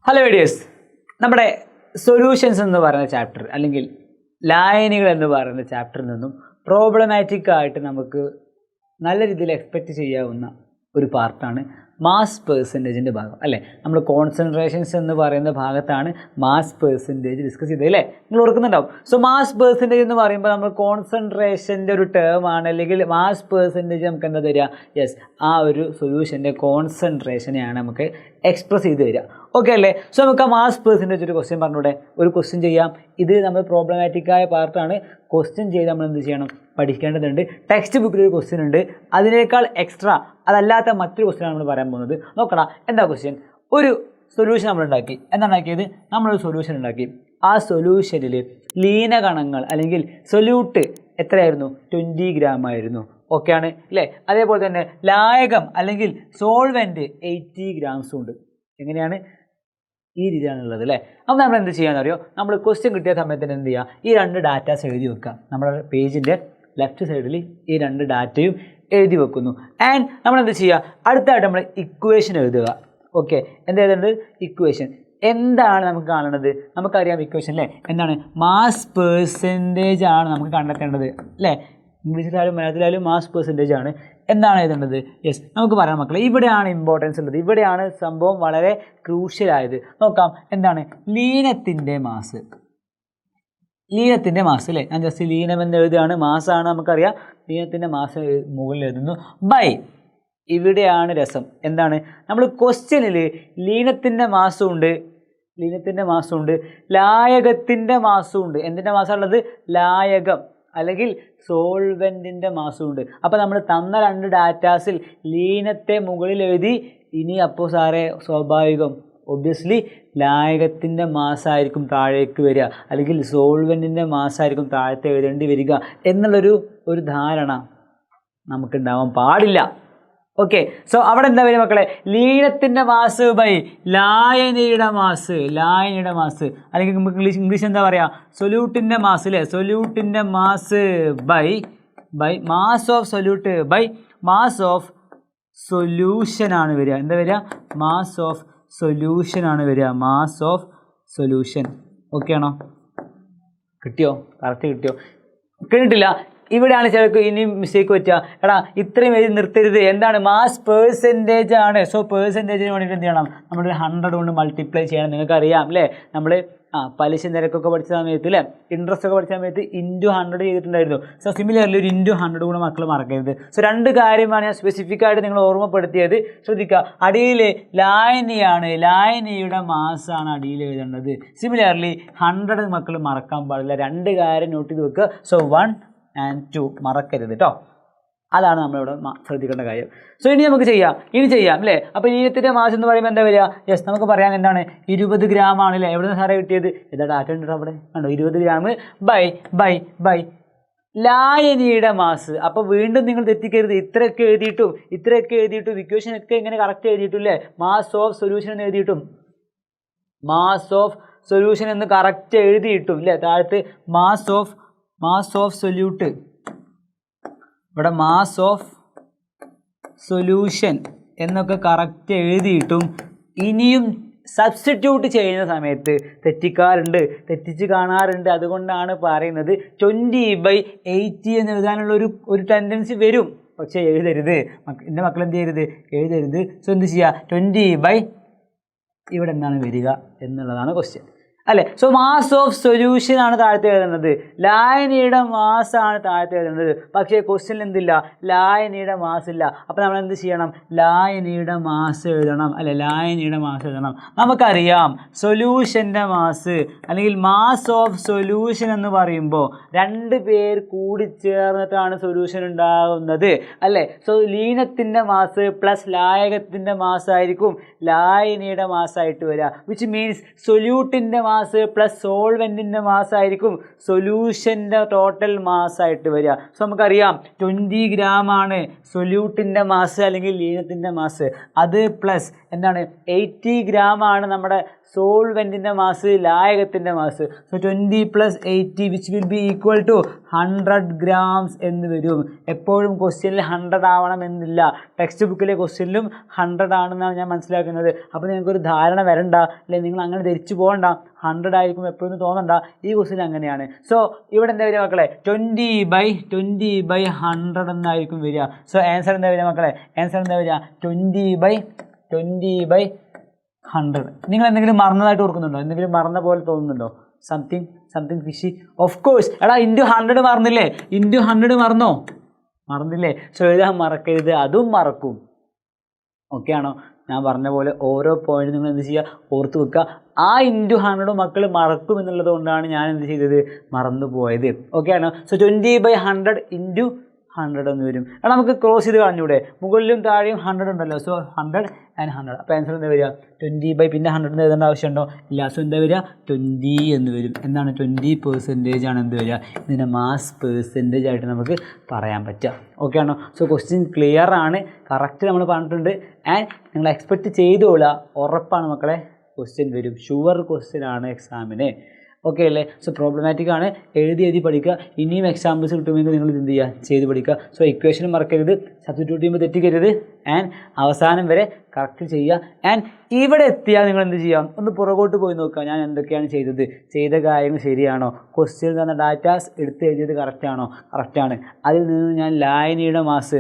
Hello videos, നമ്മുടെ solutions എന്ന് പറയുന്ന ചാപ്റ്റർ അല്ലെങ്കിൽ ലായനികൾ എന്ന് പറയുന്ന ചാപ്റ്ററിൽ നിന്നും പ്രോബ്ലമാറ്റിക് ആയിട്ട് നമുക്ക് നല്ല രീതിയിൽ എക്സ്പെക്റ്റ് ചെയ്യാവുന്ന ഒരു പാർട്ടാണ് മാസ് പെർസെൻറ്റേജിൻ്റെ ഭാഗം അല്ലേ. നമ്മൾ കോൺസെൻട്രേഷൻസ് എന്ന് പറയുന്ന ഭാഗത്താണ് മാസ് പെർസെൻറ്റേജ് ഡിസ്കസ് ചെയ്തത് അല്ലേ, നിങ്ങൾ ഓർക്കുന്നുണ്ടാവും. സോ മാസ് പെർസെൻറ്റേജ് എന്ന് പറയുമ്പോൾ നമ്മൾ കോൺസെൻട്രേഷൻ്റെ ഒരു ടേം ആണ്, അല്ലെങ്കിൽ മാസ് പെർസെൻറ്റേജ് നമുക്ക് എന്താ തരിക? യെസ്, ആ ഒരു സൊല്യൂഷൻ്റെ കോൺസെൻട്രേഷനെയാണ് നമുക്ക് എക്സ്പ്രസ് ചെയ്ത് തരിക. ഓക്കെ അല്ലേ? സോ നമുക്ക് ആ മാസ് പെർസെൻറ്റേജ് ഒരു ക്വസ്റ്റ്യൻ പറഞ്ഞൂടെ? ഒരു ക്വസ്റ്റ്യൻ ചെയ്യാം. ഇത് നമ്മൾ പ്രോബ്ലമാറ്റിക്കായ പാർട്ടാണ്. ക്വസ്റ്റ്യൻ ചെയ്ത് നമ്മൾ എന്ത് ചെയ്യണം? പഠിക്കേണ്ടതുണ്ട്. ടെക്സ്റ്റ് ബുക്കിൽ ഒരു ക്വസ്റ്റ്യൻ ഉണ്ട്, അതിനേക്കാൾ എക്സ്ട്രാ അതല്ലാത്ത മറ്റൊരു ക്വസ്റ്റ്യനാണ് നമ്മൾ പറയാൻ പോകുന്നത്. നോക്കണം എന്താ ക്വസ്റ്റ്യൻ. ഒരു സൊല്യൂഷൻ നമ്മൾ ഉണ്ടാക്കി. എന്താണ്ടാക്കിയത്? നമ്മളൊരു സൊല്യൂഷൻ ഉണ്ടാക്കി. ആ സൊല്യൂഷനിൽ ലീനകണങ്ങൾ അല്ലെങ്കിൽ സൊല്യൂട്ട് എത്രയായിരുന്നു? 20 ഗ്രാം ആയിരുന്നു. ഓക്കെ ആണ് അല്ലേ? അതേപോലെ തന്നെ ലായകം അല്ലെങ്കിൽ സോൾവെൻറ്റ് 80 ഗ്രാംസും ഉണ്ട്. എങ്ങനെയാണ്? ഈ രീതിയാണുള്ളത് അല്ലേ. അപ്പോൾ നമ്മൾ എന്ത് ചെയ്യാമെന്നറിയോ? നമ്മൾ ക്വസ്റ്റ്യൻ കിട്ടിയ സമയത്തിന് എന്ത് ചെയ്യുക? ഈ രണ്ട് ഡാറ്റാസ് എഴുതി വെക്കുക. നമ്മുടെ പേജിൻ്റെ ലെഫ്റ്റ് സൈഡിൽ ഈ രണ്ട് ഡാറ്റയും എഴുതി വെക്കുന്നു. ആൻഡ് നമ്മൾ എന്ത് ചെയ്യുക? അടുത്തായിട്ട് നമ്മൾ ഇക്വേഷൻ എഴുതുക. ഓക്കെ, എന്ത് എഴുതേണ്ടത്? ഇക്വേഷൻ. എന്താണ് നമുക്ക് കാണേണ്ടത്? നമുക്കറിയാം ഇക്വേഷൻ അല്ലേ. എന്താണ്? മാസ് പെർസെൻറ്റേജ് ആണ് നമുക്ക് കണ്ടെത്തേണ്ടത് അല്ലേ. ഇംഗ്ലീഷിലായാലും മലയാളത്തിലായാലും മാസ് പെർസെൻറ്റേജ് ആണ്. എന്താണ് എഴുതേണ്ടത്? യെസ്, നമുക്ക് പറയാം മക്കളെ. ഇവിടെയാണ് ഇമ്പോർട്ടൻസ് ഉള്ളത്. ഇവിടെയാണ് സംഭവം വളരെ ക്രൂഷ്യലായത്. നോക്കാം എന്താണ്? ലീനത്തിൻ്റെ മാസ്. ലീനത്തിൻ്റെ മാസ് അല്ലേ. ഞാൻ ജസ്റ്റ് ലീനം എന്ന് എഴുതുകയാണ്. മാസമാണ് നമുക്കറിയാം. ലീനത്തിൻ്റെ മാസ് മുകളിൽ എഴുതുന്നു. ബൈ, ഇവിടെയാണ് രസം. എന്താണ്? നമ്മൾ ക്വസ്റ്റ്യനിൽ ലീനത്തിൻ്റെ മാസും ഉണ്ട്, ലീനത്തിൻ്റെ മാസും ഉണ്ട്, ലായകത്തിൻ്റെ മാസും ഉണ്ട്. എന്തിൻ്റെ മാസമുള്ളത്? ലായകം അല്ലെങ്കിൽ സോൾവെൻറ്റിൻ്റെ മാസും ഉണ്ട്. അപ്പോൾ നമ്മൾ തന്ന രണ്ട് ഡാറ്റാസിൽ ലീനത്തെ മുകളിൽ എഴുതി. ഇനി അപ്പോൾ സാറേ സ്വാഭാവികം ഒബ്വിയസ്ലി ലായകത്തിൻ്റെ മാസായിരിക്കും താഴേക്ക് വരിക, അല്ലെങ്കിൽ സോൾവെൻറ്റിൻ്റെ മാസായിരിക്കും താഴത്തെ എഴുതേണ്ടി വരിക എന്നുള്ളൊരു ധാരണ നമുക്കുണ്ടാവാൻ പാടില്ല. ഓക്കെ, സോ അവിടെ എന്താ വരിക മക്കളെ? ലീനത്തിൻ്റെ മാസ് ബൈ ലായനിയുടെ മാസ്. ലായനിയുടെ മാസ് അല്ലെങ്കിൽ നമുക്ക് ഇംഗ്ലീഷ് എന്താ പറയുക? സൊല്യൂട്ടിൻ്റെ മാസ് അല്ലേ. സൊല്യൂട്ടിൻ്റെ mass by mass of solute by mass of സൊല്യൂഷനാണ് വരിക. എന്താ വരിക? മാസ് ഓഫ് സൊല്യൂഷനാണ് വരിക. Mass of solution. ഓക്കെ ആണോ? കിട്ടിയോ? കറക്റ്റ് കിട്ടിയോ? കിട്ടിയിട്ടില്ല. ഇവിടെയാണ് ചിലർക്ക് ഇനി മിസ്റ്റേക്ക് പറ്റുക. എടാ ഇത്രയും എഴുതി നിർത്തരുത്. എന്താണ്? മാസ് പെർസെൻറ്റേജ് ആണ്. സോ പെർസെൻറ്റേജിന് വേണ്ടിയിട്ട് എന്ത് ചെയ്യണം? നമ്മൾ 100 കൊണ്ട് മൾട്ടിപ്ലൈ ചെയ്യണം. നിങ്ങൾക്കറിയാം അല്ലേ, നമ്മൾ പലിശ നിരക്കൊക്കെ പഠിച്ച സമയത്ത് അല്ലേ, ഇൻട്രസ്റ്റ് ഒക്കെ പഠിച്ച സമയത്ത് ഇൻറ്റു 100 ചെയ്തിട്ടുണ്ടായിരുന്നു. സോ സിമിലർലി ഒരു ഇൻറ്റു 100 കൂടെ മക്കൾ മറക്കരുത്. സോ രണ്ട് കാര്യമാണ് ഞാൻ സ്പെസിഫിക് ആയിട്ട് നിങ്ങൾ ഓർമ്മപ്പെടുത്തിയത്. ശ്രദ്ധിക്കുക, അടിയിൽ ലായനിയാണ്, ലായനിയുടെ മാസാണ് അടിയിൽ എഴുതേണ്ടത്. സിമിലർലി 100 മക്കൾ മറക്കാൻ പാടില്ല. രണ്ട് കാര്യം നോട്ട് ചെയ്ത് വെക്കുക. സോ 1 and 2 മറക്കരുത് കേട്ടോ. അതാണ് നമ്മളിവിടെ ശ്രദ്ധിക്കേണ്ട കാര്യം. സോ ഇനി നമുക്ക് ചെയ്യാം അല്ലേ. അപ്പോൾ ലീനത്തിൻ്റെ മാസ് എന്ന് പറയുമ്പോൾ എന്താ വരിക? യെസ്, നമുക്ക് പറയാം എന്താണ്? 20 ഗ്രാം ആണല്ലേ. എവിടെ നിന്ന് സാറേ കിട്ടിയത്? ഇതാ ഡാറ്റ ഉണ്ട് അവിടെ കണ്ടോ. 20 ഗ്രാം ബൈ ലായനിയുടെ മാസ്. അപ്പോൾ വീണ്ടും നിങ്ങൾ തെറ്റിക്കരുത്. ഇത്രയൊക്കെ എഴുതിയിട്ടും ഇക്വേഷൻ ഒക്കെ ഇങ്ങനെ കറക്റ്റ് എഴുതിയിട്ടില്ലേ? മാസ് ഓഫ് സൊല്യൂഷൻ എന്ന് എഴുതിയിട്ടും, മാസ് ഓഫ് സൊല്യൂഷൻ എന്ന് കറക്റ്റ് എഴുതിയിട്ടും ഇല്ലേ. താഴത്ത് മാസ് ഓഫ് സൊല്യൂട്ട്, ഇവിടെ മാസ് ഓഫ് സൊല്യൂഷൻ എന്നൊക്കെ കറക്റ്റ് എഴുതിയിട്ടും ഇനിയും സബ്സ്റ്റിറ്റ്യൂട്ട് ചെയ്യുന്ന സമയത്ത് തെറ്റിച്ച് കാണാറുണ്ട്. അതുകൊണ്ടാണ് പറയുന്നത് 20/80 എന്ന് എഴുതാനുള്ള ഒരു ടെൻഡൻസി വരും. പക്ഷേ എഴുതരുത്. എൻ്റെ മക്കൾ എന്ത് ചെയ്യരുത്? എഴുതരുത്. സോ എന്ത് ചെയ്യുക? 20/, ഇവിടെ എന്താണ് വരിക എന്നുള്ളതാണ് ക്വസ്റ്റ്യൻ അല്ലേ. സോ മാസ് ഓഫ് സൊല്യൂഷൻ ആണ് താഴത്തെ എഴുതുന്നത്, ലായനിയുടെ മാസാണ് താഴത്തെ എഴുതുന്നത്. പക്ഷേ ക്വസ്റ്റ്യനിൽ എന്തില്ല? ലായനിയുടെ മാസ് ഇല്ല. അപ്പോൾ നമ്മൾ എന്ത് ചെയ്യണം? ലായനിയുടെ മാസ് എഴുതണം അല്ലെ. ലായനിയുടെ മാസ് എഴുതണം. നമുക്കറിയാം സൊല്യൂഷൻ്റെ മാസ് അല്ലെങ്കിൽ മാസ് ഓഫ് സൊല്യൂഷൻ എന്ന് പറയുമ്പോൾ രണ്ട് പേർ കൂടി ചേർന്നിട്ടാണ് സൊല്യൂഷൻ ഉണ്ടാകുന്നത് അല്ലേ. സോ ലീനത്തിൻ്റെ മാസ് പ്ലസ് ലായകത്തിൻ്റെ മാസായിരിക്കും ലായനിയുടെ മാസായിട്ട് വരിക. വിച്ച് മീൻസ് സൊല്യൂട്ടിൻ്റെ മാസ് പ്ലസ് സോൾവെൻറ്റിൻ്റെ മാസ് ആയിരിക്കും സൊല്യൂഷൻ്റെ ടോട്ടൽ മാസ്സായിട്ട് വരിക. സോ നമുക്കറിയാം 20 ഗ്രാം ആണ് സൊല്യൂട്ടിൻ്റെ മാസ് അല്ലെങ്കിൽ ലീനത്തിൻ്റെ മാസ്. അത് പ്ലസ് എന്താണ് 80 gram ആണ് നമ്മുടെ സോൾവെൻറ്റിൻ്റെ മാസ്, ലായകത്തിൻ്റെ mass. So 20 + 80 which will be equal to 100 grams എന്ന് വരും. എപ്പോഴും ക്വസ്റ്റ്യനിൽ 100 ആവണമെന്നില്ല. ടെക്സ്റ്റ് ബുക്കിലെ ക്വസ്റ്റ്യനിലും 100 ആണെന്നാണ് ഞാൻ മനസ്സിലാക്കുന്നത്. അപ്പോൾ നിങ്ങൾക്കൊരു ധാരണ വരണ്ട, അല്ലെങ്കിൽ നിങ്ങൾ അങ്ങനെ ധരിച്ചു പോകണ്ട 100 ആയിരിക്കും എപ്പോഴും തോന്നണ്ട. ഈ ക്വസ്റ്റ്യൻ അങ്ങനെയാണ്. സോ ഇവിടെ എന്താ വരിക മക്കളെ? 20/100 എന്നായിരിക്കും വരിക. സോ ആൻസർ എന്താ വരിക മക്കളെ? ആൻസർ എന്താ വരിക? 20/100. നിങ്ങൾ എന്തെങ്കിലും മറന്നതായിട്ട് ഓർക്കുന്നുണ്ടോ? എന്തെങ്കിലും മറന്ന പോലെ തോന്നുന്നുണ്ടോ? Something fishy? Of course. എടാ ഇൻറ്റു 100 മറന്നില്ലേ? ഇൻറ്റു 100 മറന്നോ? മറന്നില്ലേ? സോ എഴുതാൻ മറക്കരുത്, അതും മറക്കും. ഓക്കെ ആണോ? ഞാൻ പറഞ്ഞ പോലെ ഓരോ പോയിന്റ് നിങ്ങൾ എന്ത് ചെയ്യുക? ഓർത്ത് വെക്കുക. ആ ഇൻറ്റു 100 മക്കൾ മറക്കും എന്നുള്ളത് കൊണ്ടാണ് ഞാൻ എന്ത് ചെയ്തത്? മറന്നു പോയത്. ഓക്കെ ആണോ? സോ 20/100 ഇൻറ്റു 100 എന്ന് വരും. എടാ നമുക്ക് ക്രോസ് ചെയ്ത് കളഞ്ഞൂടെ? മുകളിലും താഴെയും 100 ഉണ്ടല്ലോ. So 100 and 100. അപ്പോൾ ആൻസർ എന്താ വരിക? 20 പിന്നെ 100 എഴുതേണ്ട ആവശ്യമുണ്ടോ? ഇല്ല. സോ എന്താ വരിക? 20 എന്ന് വരും. എന്താണ്? 20% ആണ് എന്ത് വരിക? ഇതിൻ്റെ മാസ് പെർസെൻറ്റേജ് ആയിട്ട് നമുക്ക് പറയാൻ പറ്റുക. ഓക്കെ ആണോ? സോ ക്വസ്റ്റ്യൻ ക്ലിയർ ആണ്, കറക്റ്റ് നമ്മൾ പറഞ്ഞിട്ടുണ്ട്. ആൻഡ് നിങ്ങൾ എക്സ്പെക്റ്റ് ചെയ്തോളാം, ഉറപ്പാണ് മക്കളെ ക്വസ്റ്റ്യൻ വരും. ഷുവർ ക്വസ്റ്റ്യൻ ആണ് എക്സാമിന്. ഓക്കെ അല്ലേ? സോ പ്രോബ്ലമാറ്റിക് ആണ്, എഴുതി പഠിക്കുക. ഇനിയും എക്സാമ്പിൾസ് കിട്ടുമെങ്കിൽ നിങ്ങൾ എന്ത് ചെയ്യുക? ചെയ്ത് പഠിക്കുക. സോ ഇക്വേഷൻ മറക്കരുത്, സബ്സ്റ്റിറ്റ്യൂട്ട് ചെയ്യുമ്പോൾ തെറ്റിക്കരുത്, ആൻഡ് അവസാനം വരെ കറക്റ്റ് ചെയ്യുക. ആൻഡ് ഇവിടെ എത്തിയാൽ നിങ്ങൾ എന്ത് ചെയ്യാം? ഒന്ന് പുറകോട്ട് പോയി നോക്കുക. ഞാൻ എന്തൊക്കെയാണ് ചെയ്ത കാര്യങ്ങൾ ശരിയാണോ? ക്വസ്റ്റ്യൻ തന്ന ഡാറ്റാസ് എടുത്ത് എഴുതിയത് കറക്റ്റാണോ? കറക്റ്റാണ്. അതിൽ നിന്ന് ഞാൻ ലായനിയുടെ മാസ്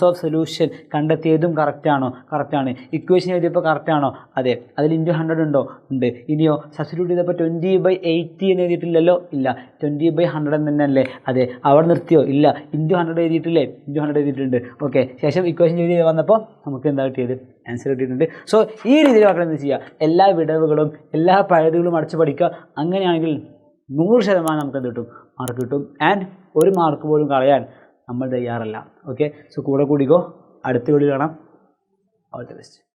ഓഫ് സൊല്യൂഷൻ കണ്ടെത്തിയതും കറക്റ്റാണ്. ഇക്വേഷൻ എഴുതിയപ്പോൾ കറക്റ്റാണോ? അതെ. അതിൽ ഇൻറ്റു 100 ഉണ്ടോ? ഉണ്ട്. ഇനിയോ സബ്സ്റ്റിറ്റ്യൂട്ട് ചെയ്തപ്പോൾ 20/80 എന്ന് എഴുതിയിട്ടില്ലല്ലോ? ഇല്ല. 20/100 തന്നെ അല്ലേ? അതെ. അവിടെ നിർത്തിയോ? ഇല്ല. ഇൻറ്റു 100 എഴുതിയിട്ടില്ലേ? ഇൻറ്റു 100 എഴുതിയിട്ടുണ്ട്. ഓക്കെ. ശേഷം ഇക്വേഷൻ എഴുതി വന്നപ്പോൾ നമുക്ക് എന്താ കിട്ടിയത്? ആൻസർ കിട്ടിയിട്ടുണ്ട്. സോ ഈ രീതിയിൽ മക്കൾ എന്ത് ചെയ്യുക? എല്ലാ വിടവുകളും എല്ലാ പഴുതുകളും അടച്ചു പഠിക്കുക. അങ്ങനെയാണെങ്കിൽ 100% നമുക്ക് എന്ത് കിട്ടും? മാർക്ക് കിട്ടും. ആൻഡ് ഒരു മാർക്ക് പോലും കളയാൻ നമ്മൾ തയ്യാറല്ല. ഓക്കെ. സോ കൂടെ കൂടിക്കോ. അടുത്ത വീഡിയോ കാണാം. All the best.